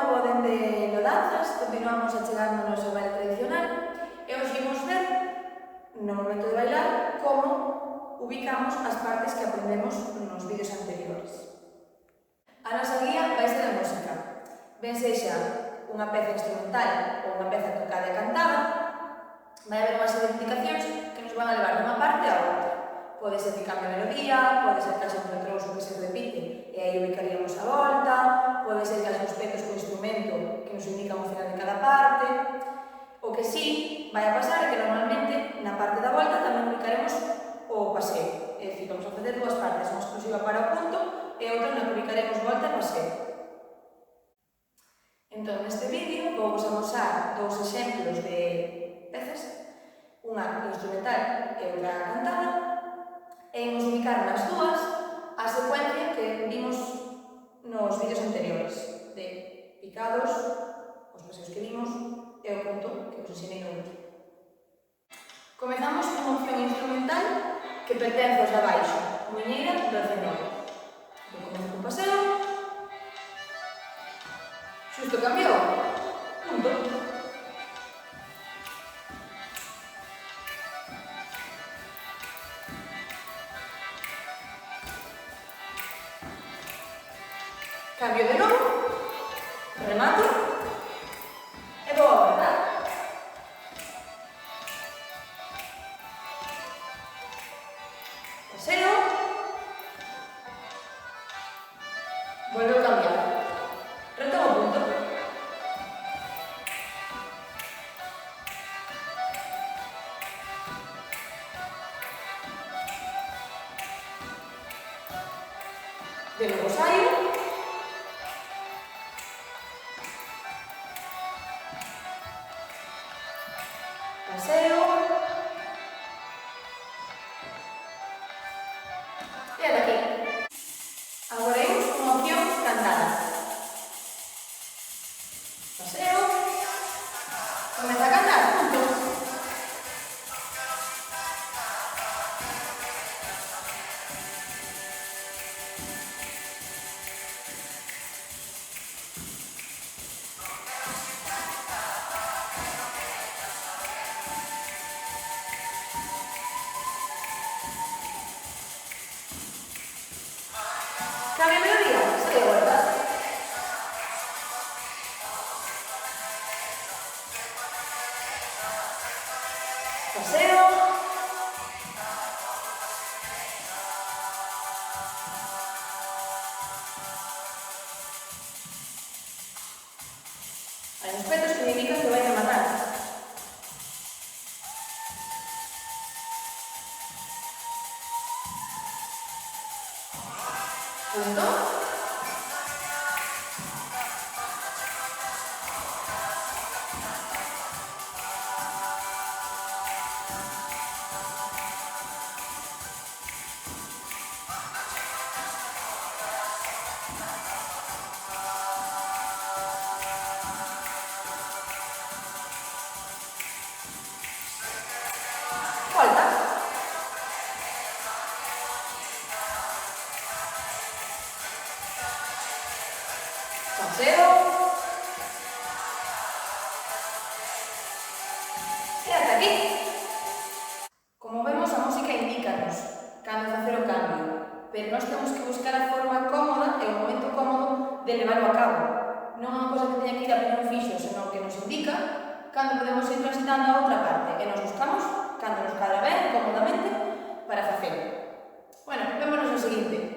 novo dende Lodanzas, continuamos a chegar no noso baile tradicional e hoxe imos ver, no momento de bailar, como ubicamos as partes que aprendemos nos vídeos anteriores. A nosa guía vai ser a música, ben sexa unha peza instrumental ou unha peza tocada e cantada, vai haber unha serie de indicacións que nos van a levar dunha parte a outra. Pode ser que cambie a melodía, pode ser que haxa un retrouso que se repite e aí ubicaríamos a volta, pode ser que haxa uns petos co instrumento que nos indican o final de cada parte. O que sí vai a pasar é que normalmente na parte da volta tamén ubicaremos o paseo, é dicir, vamos a facer dúas partes, unha exclusiva para o punto e outra na que ubicaremos volta e paseo. Entón, neste vídeo vou vos amosar dous exemplos de pezas, unha instrumental e outra cantada, e imos ubicar nas dúas a secuencia que vimos nos vídeos anteriores, de picados, os paseos que vimos e o punto que vos ensinei no último. Comezamos cunha opción instrumental que pertence aos de abaixo, muiñeira do escenario. Vou comezar cun paseo, xusto cambiou, punto. Cambio de novo, remato e vou a voltar. Paseo, volvo a cambiar, retomo o punto. De novo saio. Paseo e ata aquí. Agora imos con a opción cantada. Paseo, comeza a cantar, punto. Cambia a melodía, sai de volta. Paseo. Hai uns petos que me indican que vai rematar. Punto. Volta. Paseo. E ata aquí. Como vemos, a música indícanos cando facer o cambio, pero nós temos que buscar a forma cómoda e o momento cómodo de levarlo a cabo. Non é unha cosa que teña que ir a pleno fixo, senón que nos indica cando podemos ir transitando a outra parte e nos buscamos cando nos cadra ben, cómodamente, para facelo. Bueno, vémonos no seguinte.